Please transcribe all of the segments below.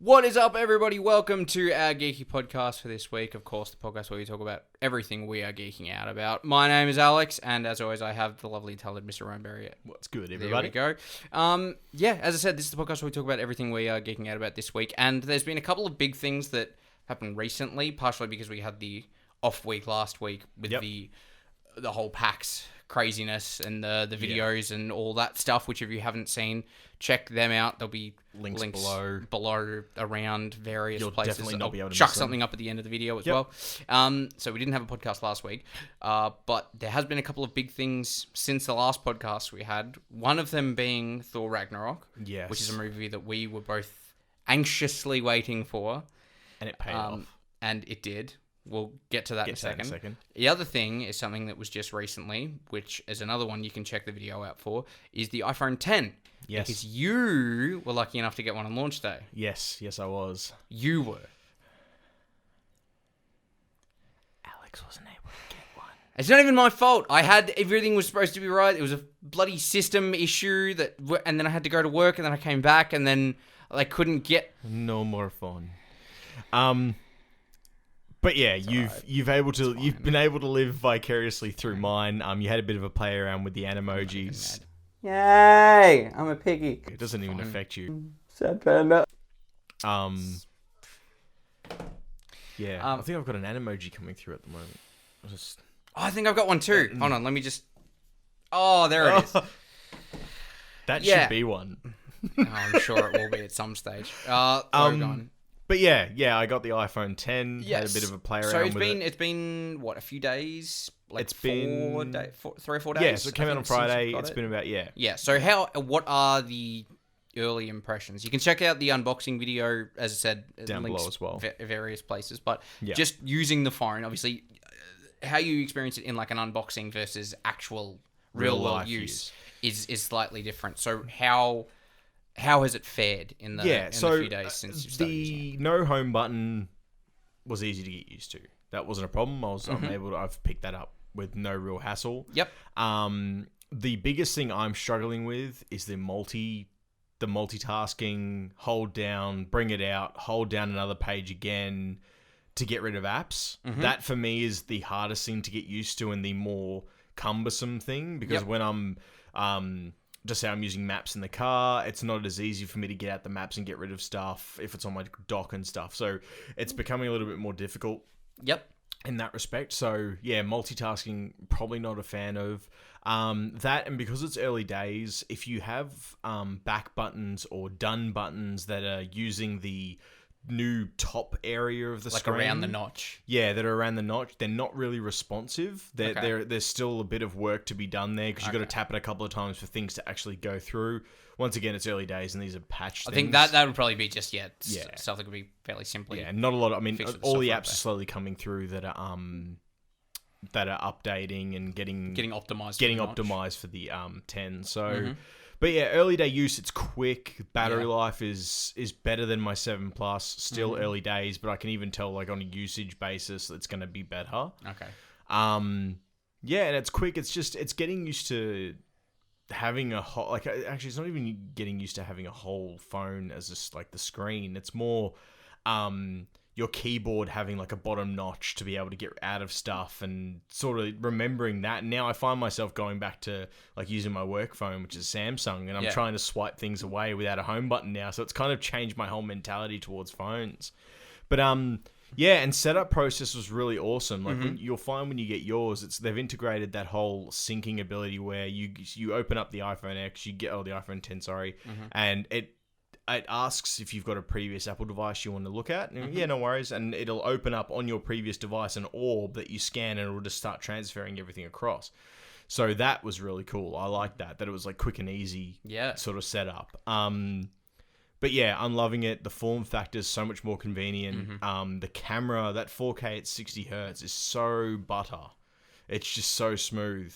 What is up, everybody? Welcome to our Geeky podcast for this week. Of course, the podcast where we talk about everything we are geeking out about. My name is Alex, and as always, I have the lovely, talented Mr. Roneberry. What's good, everybody? There we go. As I said, this is the podcast where we talk about everything we are geeking out about this week. And there's been a couple of big things that happened recently, partially because we had the off week last week with the whole PAX craziness and the videos and all that stuff, which if you haven't seen, check them out. There'll be links below around various places. Definitely not be able to chuck miss something up at the end of the video as well. So we didn't have a podcast last week, but there has been a couple of big things since the last podcast we had. One of them being Thor Ragnarok, which is a movie that we were both anxiously waiting for. And it paid off. And it did. We'll get to that in a second. The other thing is something that was just recently, which is another one you can check the video out for, is the iPhone 10. Yes. Because you were lucky enough to get one on launch day. Yes, I was. You were. Alex wasn't able to get one. It's not even my fault. Everything was supposed to be right. It was a bloody system issue and then I had to go to work, and then I came back, and then I couldn't get... No more fun. But yeah, you've been able to live vicariously through mine. You had a bit of a play around with the animojis. Yay! I'm a piggy. It doesn't even affect you. Sad panda. Yeah, I think I've got an animoji coming through at the moment. I think I've got one too. Hold on, let me just... Oh, there it is. That should be one. I'm sure it will be at some stage. But yeah, I got the iPhone 10. Yes. Had a bit of a play around with it. It's been what, a few days? It's been 3 or 4 days. Yeah, so it came out on Friday. It's been about Yeah. So what are the early impressions? You can check out the unboxing video, as I said, down links below as well, various places. But just using the phone, obviously, how you experience it in like an unboxing versus actual real world use is slightly different. So how has it fared in the few days since you started using it? The no home button was easy to get used to. That wasn't a problem. I've picked that up with no real hassle. Yep. The biggest thing I'm struggling with is the multitasking, hold down, bring it out, hold down another page again to get rid of apps. Mm-hmm. That for me is the hardest thing to get used to and the more cumbersome thing, because when I'm just say I'm using maps in the car, it's not as easy for me to get out the maps and get rid of stuff if it's on my dock and stuff. So it's becoming a little bit more difficult. Yep. In that respect. So yeah, multitasking, probably not a fan of that. And because it's early days, if you have back buttons or done buttons that are using the new top area of the screen, like around the notch, that are around the notch, they're not really responsive. There's still a bit of work to be done there, because you've got to tap it a couple of times for things to actually go through. Once again, it's early days and these are patched things. I think that would probably be just stuff that could be fairly simply not a lot of, I mean, all the apps are slowly coming through that are updating and getting optimized for the 10. So But yeah, early day use, it's quick. Battery life is better than my 7 Plus. Still early days, but I can even tell, like, on a usage basis, it's going to be better. Okay. And it's quick. It's getting used to having a whole, like, actually, it's not even getting used to having a whole phone as just like the screen. It's more your keyboard having like a bottom notch to be able to get out of stuff, and sort of remembering that. And now I find myself going back to like using my work phone, which is Samsung, and I'm trying to swipe things away without a home button now. So it's kind of changed my whole mentality towards phones. But and setup process was really awesome. Like you'll find when you get yours, they've integrated that whole syncing ability where you open up the iPhone X, the iPhone 10, and it asks if you've got a previous Apple device you want to look at. And no worries. And it'll open up on your previous device an orb that you scan, and it'll just start transferring everything across. So that was really cool. I like that it was like quick and easy sort of setup. But yeah, I'm loving it. The form factor is so much more convenient. The camera, that 4K at 60 hertz is so butter. It's just so smooth.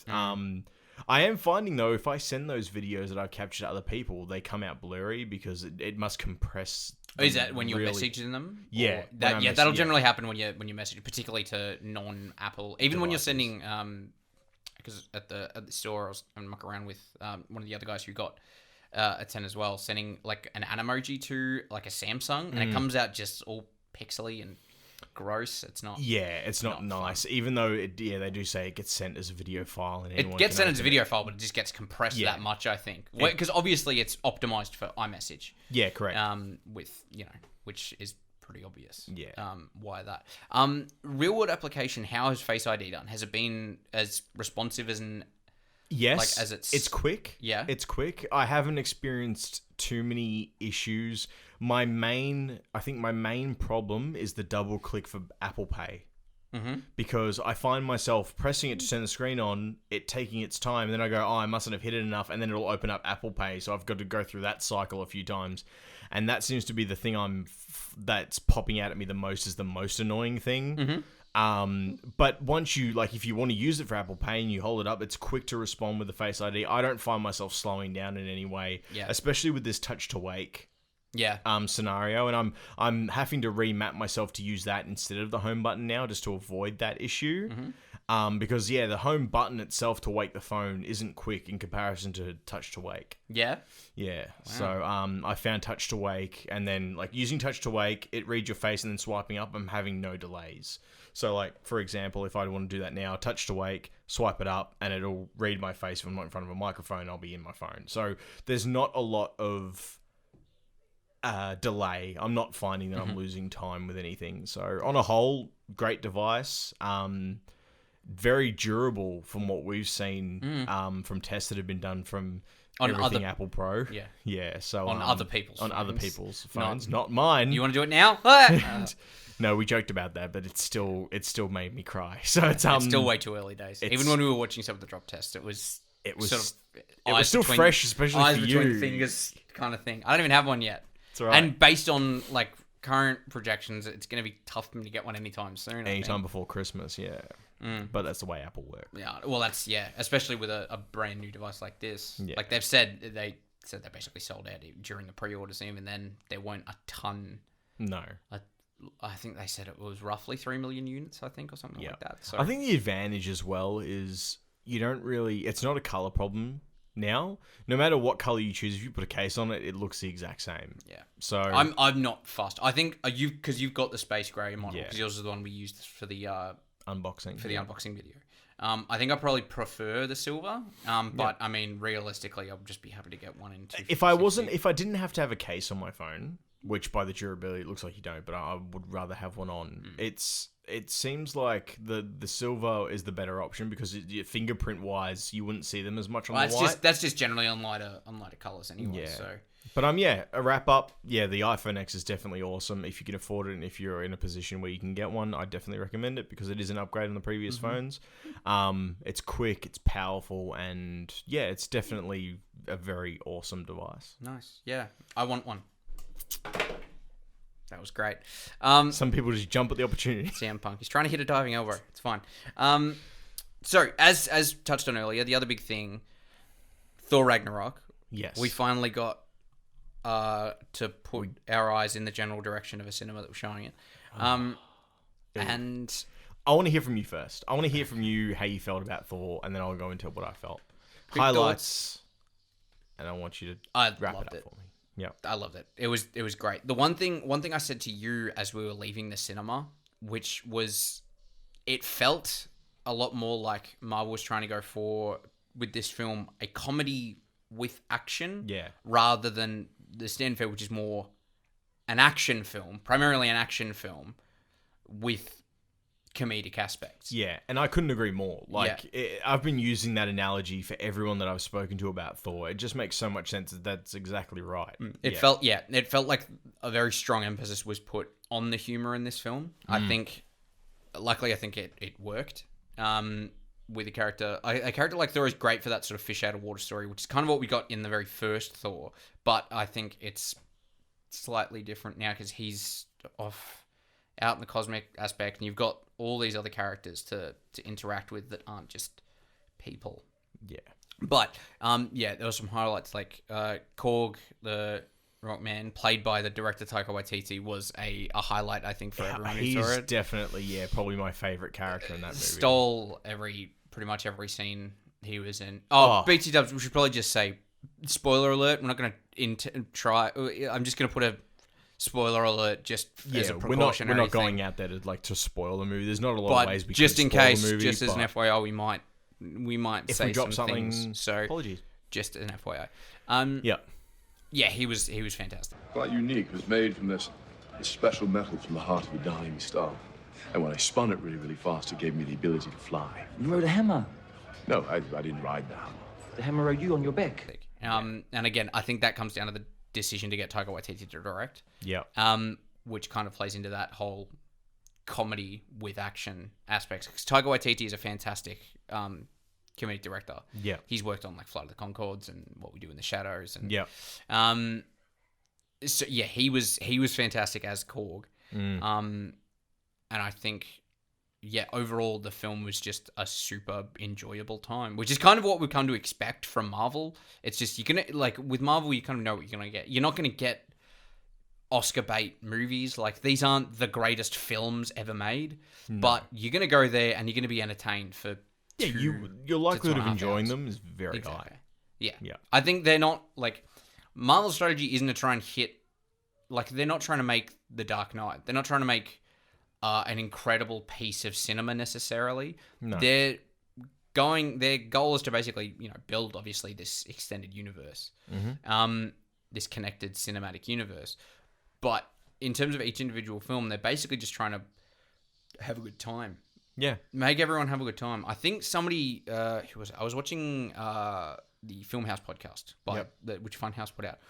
I am finding, though, if I send those videos that I've captured to other people, they come out blurry because it must compress. Is that when you're messaging them? Yeah. That'll generally happen when you message, particularly to non-Apple. Even when you're sending, because at the store, I was mucking around with one of the other guys who got a 10 as well, sending like an Animoji to like a Samsung, and it comes out just all pixely and gross. It's not. Yeah, it's not nice. Fun. Even though they do say it gets sent as a video file, and it gets sent as a video file, but it just gets compressed that much. I think because obviously it's optimized for iMessage. Yeah, correct. With which is pretty obvious. Yeah. Why that? Real world application. How has Face ID done? Has it been as responsive as an? Yes. Like as it's quick. Yeah. It's quick. I haven't experienced too many issues. I think my main problem is the double click for Apple Pay. Mm-hmm. Because I find myself pressing it to turn the screen on, it taking its time, and then I go, I mustn't have hit it enough, and then it'll open up Apple Pay, so I've got to go through that cycle a few times. And that seems to be the thing that's popping out at me the most, is the most annoying thing. Mm-hmm. But once you, like, if you want to use it for Apple Pay and you hold it up, it's quick to respond with the Face ID. I don't find myself slowing down in any way, especially with this touch to wake scenario, and I'm having to remap myself to use that instead of the home button now, just to avoid that issue. Because the home button itself to wake the phone isn't quick in comparison to touch to wake. Yeah. Wow. So I found touch to wake, and then like using touch to wake, it reads your face and then swiping up, I'm having no delays. So like, for example, if I want to do that now, touch to wake, swipe it up, and it'll read my face. If I'm not in front of a microphone, I'll be in my phone. So there's not a lot of delay. I'm not finding that I'm losing time with anything. So on a whole, great device. Very durable from what we've seen from tests that have been done from everything Apple Pro. Yeah. So on other people's phones, not mine. You want to do it now? No, we joked about that, but it still made me cry. So it's still way too early days. Even when we were watching some of the drop tests, it was still fresh, especially eyes for between you. Fingers kind of thing. I don't even have one yet. That's right. And based on like current projections, it's going to be tough for me to get one anytime soon. Anytime before Christmas, yeah. But that's the way Apple works. Yeah, well, especially with a brand new device like this. Yeah. Like they said they basically sold out during the pre-orders, even then there weren't a ton. No. I think they said it was roughly 3 million units, I think, or something like that. So I think the advantage as well is it's not a color problem now. No matter what color you choose, if you put a case on it, it looks the exact same. Yeah. So I'm not fussed. I think because you've got the space gray model, because yours is the one we used for the unboxing unboxing video. I think I probably prefer the silver. But I mean, realistically, I'll just be happy to get one in. If I didn't have to have a case on my phone, which by the durability it looks like you don't, but I would rather have one on. It seems like the silver is the better option because fingerprint wise, you wouldn't see them as much on the white. That's just generally on lighter colors anyway. Yeah. So. But a wrap up. Yeah, the iPhone X is definitely awesome if you can afford it, and if you're in a position where you can get one, I definitely recommend it because it is an upgrade on the previous phones. It's quick, it's powerful, and it's definitely a very awesome device. Nice. Yeah, I want one. That was great. Some people just jump at the opportunity. CM Punk. He's trying to hit a diving elbow. It's fine. So, as touched on earlier, the other big thing, Thor Ragnarok. Yes. We finally got to put our eyes in the general direction of a cinema that was showing it. And I want to hear from you first. I want to hear from you how you felt about Thor, and then I'll go into what I felt. Quick Highlights, and I want you to wrap it up for me. Yeah, I loved it. It was great. The one thing I said to you as we were leaving the cinema, which was, it felt a lot more like Marvel was trying to go for with this film a comedy with action, rather than the stand fair, which is more an action film, primarily an action film with comedic aspects. Yeah, and I couldn't agree more. I've been using that analogy for everyone that I've spoken to about Thor. It just makes so much sense that that's exactly right. It felt like a very strong emphasis was put on the humor in this film. I think, luckily, it worked. With a character like Thor is great for that sort of fish out of water story, which is kind of what we got in the very first Thor. But I think it's slightly different now because he's out in the cosmic aspect, and you've got all these other characters to interact with that aren't just people. Yeah. But there were some highlights like Korg, the Rockman, played by the director Taika Waititi, was a highlight, I think, for everyone who saw it. He's definitely, probably my favourite character in that movie. Stole pretty much every scene he was in. BT Dubs, we should probably just say spoiler alert. We're not going to try. I'm just going to put a spoiler alert just as a precautionary we're not going thing. out there to spoil the movie. There's not a lot But of ways we just could in spoil case, the movie, just as an but FYI, we might if say we drop some something, things. So apologies. just an FYI. Yeah, he was fantastic. Quite unique. It was made from this special metal from the heart of a dying star. And when I spun it really, really fast, it gave me the ability to fly. You rode a hammer. No, I didn't ride the hammer. The hammer rode you on your back. And again, I think that comes down to the decision to get Taika Waititi to direct. Yeah. Which kind of plays into that whole comedy with action aspects. Because Taika Waititi is a fantastic comedic director. Yeah. He's worked on like Flight of the Conchords and What We Do in the Shadows. And Yeah. So yeah, he was fantastic as Korg. And I think, yeah, overall the film was just a super enjoyable time, which is kind of what we've come to expect from Marvel. It's just you're gonna like with Marvel, you kind of know what you're gonna get. You're not gonna get Oscar bait movies. Like these aren't the greatest films ever made, but you're gonna go there and you're gonna be entertained for. Your likelihood of enjoying hours. them is very high. Yeah. I think they're not like Marvel's strategy isn't to try and hit. Like they're not trying to make The Dark Knight. They're not trying to make an incredible piece of cinema necessarily. No. Their goal is to basically, build obviously this extended universe, this connected cinematic universe. But in terms of each individual film, they're basically just trying to have a good time. Yeah. Make everyone have a good time. I think somebody, I was watching the Filmhouse podcast which Funhouse put out.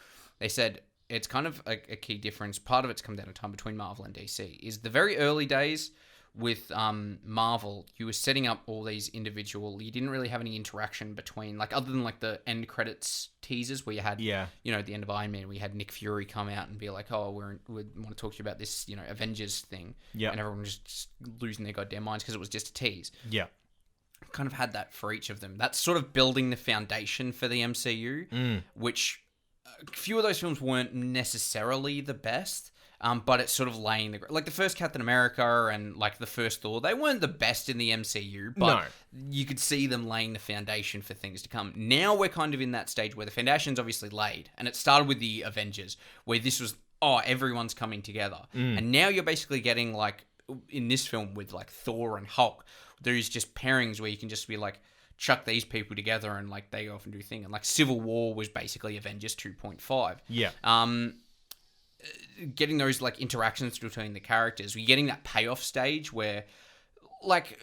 They said it's kind of a key difference. Part of it's come down to time between Marvel and DC. Is the very early days with Marvel, you were setting up all these individual. You didn't really have any interaction between, like, other than like the end credits teasers where you had, at the end of Iron Man, we had Nick Fury come out and be like, "Oh, we want to talk to you about this, Avengers thing," and everyone was just losing their goddamn minds because it was just a tease. Yeah. Kind of had that for each of them. That's sort of building the foundation for the MCU, which a few of those films weren't necessarily the best, but it's sort of laying the first Captain America and like the first Thor. They weren't the best in the MCU, but you could see them laying the foundation for things to come. Now we're kind of in that stage where the foundation's obviously laid, and it started with the Avengers, where this was everyone's coming together, and now you're basically getting like in this film with like Thor and Hulk. There's just pairings where you can just be like, chuck these people together and like they go off and do thing. And like Civil War was basically Avengers 2.5. Yeah. Getting those like interactions between the characters, we're getting that payoff stage where like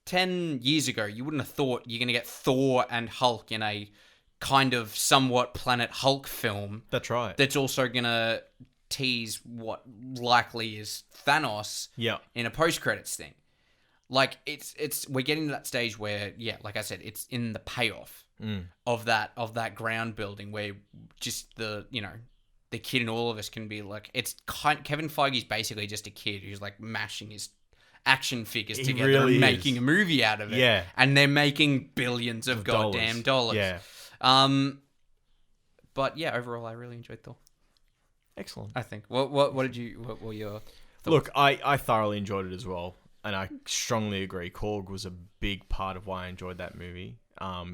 10 years ago, you wouldn't have thought you're going to get Thor and Hulk in a kind of somewhat Planet Hulk film. That's right. That's also going to tease what likely is Thanos in a post-credits thing. Like it's we're getting to that stage where like I said, it's in the payoff of that ground building where just the kid in all of us can be like, it's Kevin Feige's basically just a kid who's like mashing his action figures together and making a movie out of it. Yeah. And they're making billions of goddamn dollars. Yeah. But yeah, overall I really enjoyed Thor. Excellent. I think. What were your thoughts? Look, I thoroughly enjoyed it as well. And I strongly agree. Korg was a big part of why I enjoyed that movie.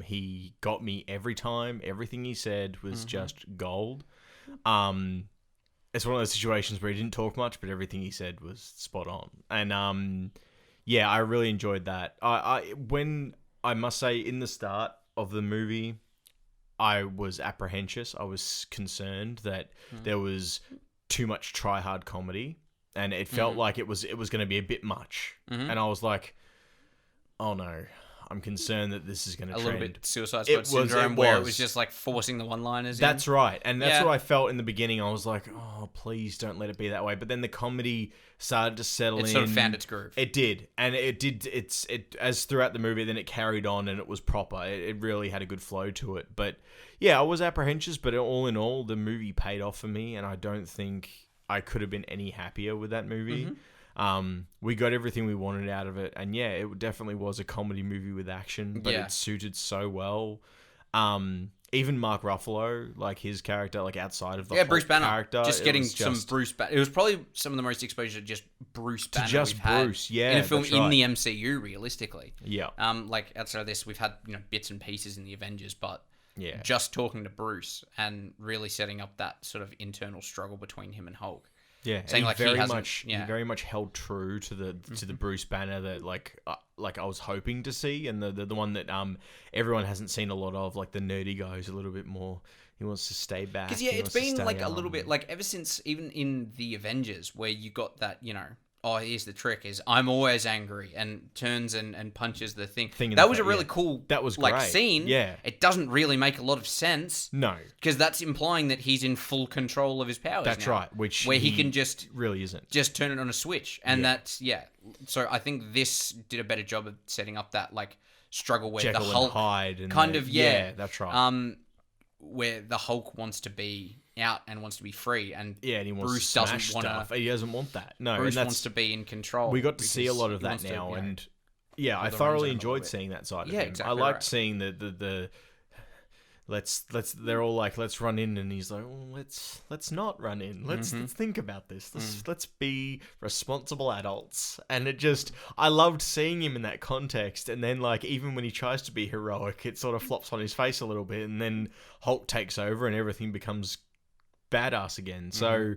He got me every time. Everything he said was just gold. It's one of those situations where he didn't talk much, but everything he said was spot on. And I really enjoyed that. I must say, in the start of the movie, I was apprehensive. I was concerned that there was too much try-hard comedy. And it felt like it was going to be a bit much. And I was like, oh no, I'm concerned that this is going to trend. A little bit Suicide Squad syndrome where it was just like forcing the one-liners in. That's right. And that's what I felt in the beginning. I was like, oh, please don't let it be that way. But then the comedy started to settle in. It sort of found its groove. It did. And it did. It as throughout the movie, then it carried on and it was proper. It really had a good flow to it. But yeah, I was apprehensive, but all in all, the movie paid off for me. And I don't think I could have been any happier with that movie. We got everything we wanted out of it, and it definitely was a comedy movie with action, but it suited so well. Even Mark Ruffalo, like his character, like outside of the Bruce Banner character, just getting some Bruce Banner. It was probably some of the most exposure to just Bruce Banner we've had in a film in the MCU. Realistically, like outside of this, we've had bits and pieces in the Avengers, but Yeah. just talking to Bruce and really setting up that sort of internal struggle between him and Hulk. Yeah, Saying, and like, he hasn't- he very much held true to the Bruce Banner that like I was hoping to see, and the one that everyone hasn't seen a lot of, like the nerdy guy who's a little bit more. He wants to stay back. Because yeah, he it's wants to been like stay, a little bit like ever since even in the Avengers where you got that, you know, oh, here's the trick is I'm always angry and turns and punches the thing. in That the was a face, really yeah. cool That was like great. scene. Yeah. It doesn't really make a lot of sense. No, Because that's implying that he's in full control of his powers. that's now, right. Which where he can just really isn't. turn it on a switch, and Yeah. that's So I think this did a better job of setting up that like struggle where Jekyll the Hulk and Hyde and kind of that's right. where the Hulk wants to be out and wants to be free, and Yeah, and he wants Bruce to doesn't smash wanna- stuff. He doesn't want that. No, Bruce and that's, wants to be in control. we got to see a because lot of he that wants to, now, you know, and yeah, I the thoroughly reins over a enjoyed little seeing that side of Yeah, him. exactly I liked right. seeing the let's they're all like, let's run in, and he's like, oh, let's not run in. Let's think about this. Let's be responsible adults. And it just, I loved seeing him in that context. And then like even when he tries to be heroic, it sort of flops on his face a little bit, and then Hulk takes over and everything becomes badass again. So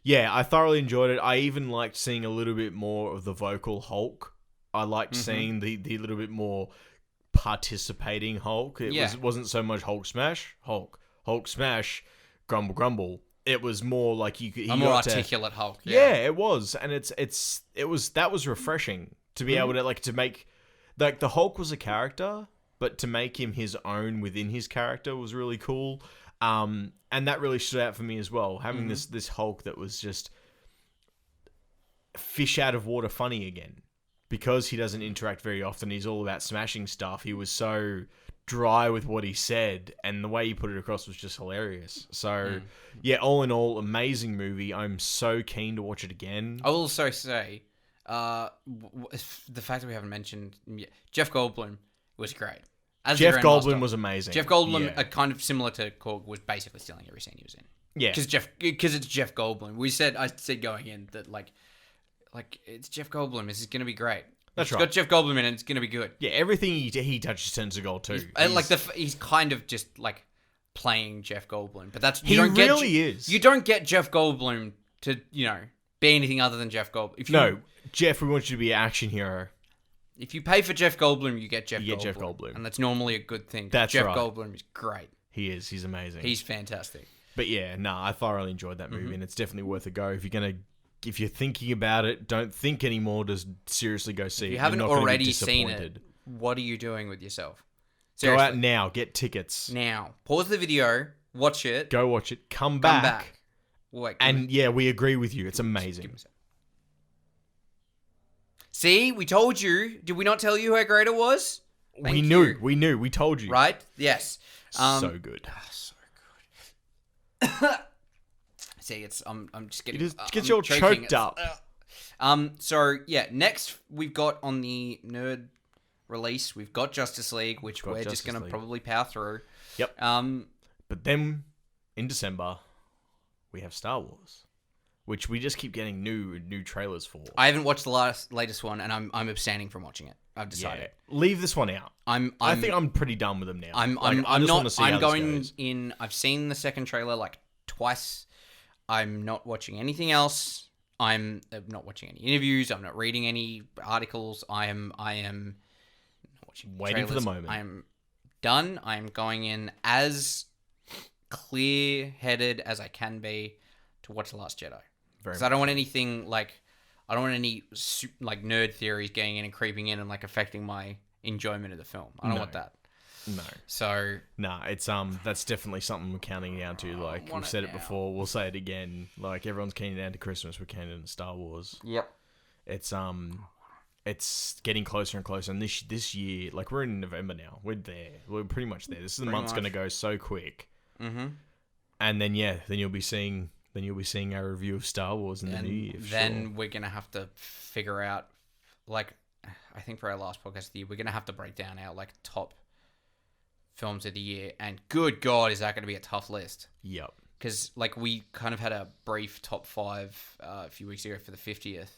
yeah, I thoroughly enjoyed it. I even liked seeing a little bit more of the vocal Hulk. I liked seeing the little bit more participating Hulk. It wasn't so much Hulk smash, Hulk smash, grumble grumble. It was more like you could a more articulate Hulk. Yeah, it was, and that was refreshing to be able to like to make like the Hulk was a character, but to make him his own within his character was really cool. And that really stood out for me as well. Having this Hulk that was just fish out of water funny again. Because he doesn't interact very often, he's all about smashing stuff. He was so dry with what he said, and the way he put it across was just hilarious. So, yeah, all in all, amazing movie. I'm so keen to watch it again. I will also say, the fact that we haven't mentioned Jeff Goldblum was great. As the Jeff Grand Master. Goldblum was amazing. Jeff Goldblum, Yeah. kind of similar to Korg, was basically stealing every scene he was in. Yeah. Because it's Jeff Goldblum. I said going in that like it's Jeff Goldblum. This is gonna be great. That's It's right. got Jeff Goldblum in it. It's gonna be good. Yeah, everything he touches turns to gold too. He's kind of just like playing Jeff Goldblum, but that's He really is. You don't get Jeff Goldblum to be anything other than Jeff Goldblum. No, Jeff, we want you to be an action hero. If you pay for Jeff Goldblum, you get Jeff You Goldblum. get Jeff Goldblum. And that's normally a good thing. That's Jeff right. Goldblum is great. He is. He's amazing. He's fantastic. But yeah, I thoroughly enjoyed that movie, and it's definitely worth a go. If you're thinking about it, don't think anymore. Just seriously go see it. If you haven't You're not gonna be already seen it, disappointed. what are you doing with yourself? Go Seriously. out now. Get tickets. Now. Pause the video. Watch it. Go watch it. Come Come back. back. Wait, And yeah, we agree with you. It's give amazing. me a sec. See, we told you. Did we not tell you how great it was? Thank We you. knew. We told you. Right? Yes. So good. So good. See, I'm just getting. You just I'm get you all choking. choked up. So yeah, next we've got on the nerd release, we've got Justice League, which Got we're just Justice gonna League. probably power through. Yep. But then in December, we have Star Wars, which we just keep getting new trailers for. I haven't watched the latest one, and I'm abstaining from watching it. I've decided. Leave this one out. I think I'm pretty done with them now. I'm I just not. want to see I'm how going this goes. in. I've seen the second trailer like twice. I'm not watching anything else. I'm not watching any interviews. I'm not reading any articles. I am not watching Waiting for the trailers. moment. I am done. I am going in as clear-headed as I can be to watch The Last Jedi. Very Because I don't want anything like I don't want any like nerd theories getting in and creeping in and like affecting my enjoyment of the film. I don't No. want that. No. So It's that's definitely something we're counting down to. Like want we've said it it now. before, we'll say it again. Like everyone's counting down to Christmas, we're counting down to Star Wars. yep. It's getting closer and closer. And this year, like we're in November now. We're there. We're pretty much there. This is the month's much. gonna go so quick. Mm-hmm. And then then you'll be seeing our review of Star Wars in the new year. for Then sure. we're gonna have to figure out, like, I think for our last podcast of the year, we're gonna have to break down our like top films of the year. And good God, is that gonna be a tough list? Yep. Because like we kind of had a brief top 5 a few weeks ago for the 50th.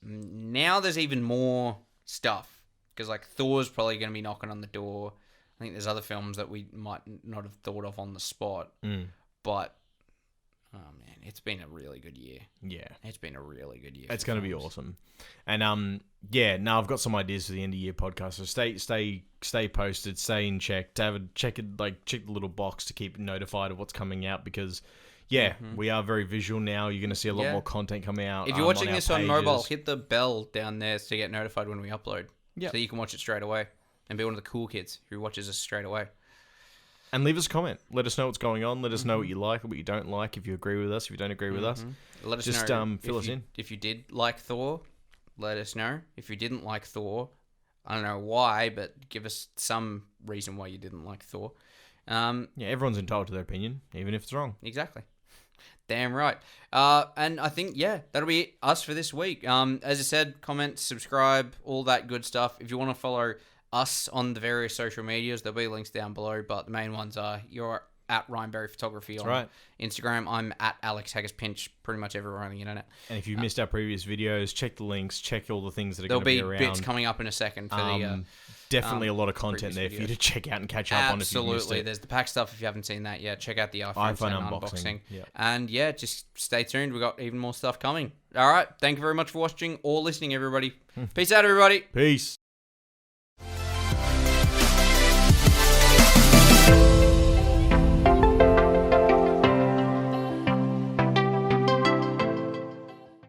Now there's even more stuff because like Thor's probably gonna be knocking on the door. I think there's other films that we might not have thought of on the spot. Mm. But, oh man, it's been a really good year. Yeah. It's been a really good year. It's going to be awesome. And I've got some ideas for the end of year podcast. So stay posted, stay in check. David, check the little box to keep notified of what's coming out, because we are very visual now. You're going to see a lot more content coming out. If you're watching on this our on pages. mobile, hit the bell down there to get notified when we upload. Yep. So you can watch it straight away and be one of the cool kids who watches us straight away. And leave us a comment. Let us know what's going on. Let us know what you like or what you don't like. If you agree with us, if you don't agree with us, Let us just know. fill us in. If you did like Thor, let us know. If you didn't like Thor, I don't know why, but give us some reason why you didn't like Thor. Everyone's entitled to their opinion, even if it's wrong. Exactly. Damn right. And I think, that'll be us for this week. As I said, comment, subscribe, all that good stuff. If you want to follow us on the various social medias, there'll be links down below, but the main ones are you're at Ryanberry Photography on Instagram. I'm at Alex Haggis Pinch, pretty much everywhere on the internet. And if you missed our previous videos, check the links, check all the things that are There'll going to be be around. bits coming up in a second for the definitely a lot of content there previous for you to check out and catch up on if you missed Absolutely. it. There's the pack stuff if you haven't seen that yet. Check out the iPhone unboxing. Yeah. And just stay tuned. We've got even more stuff coming. All right. Thank you very much for watching or listening, everybody. Peace out, everybody. Peace.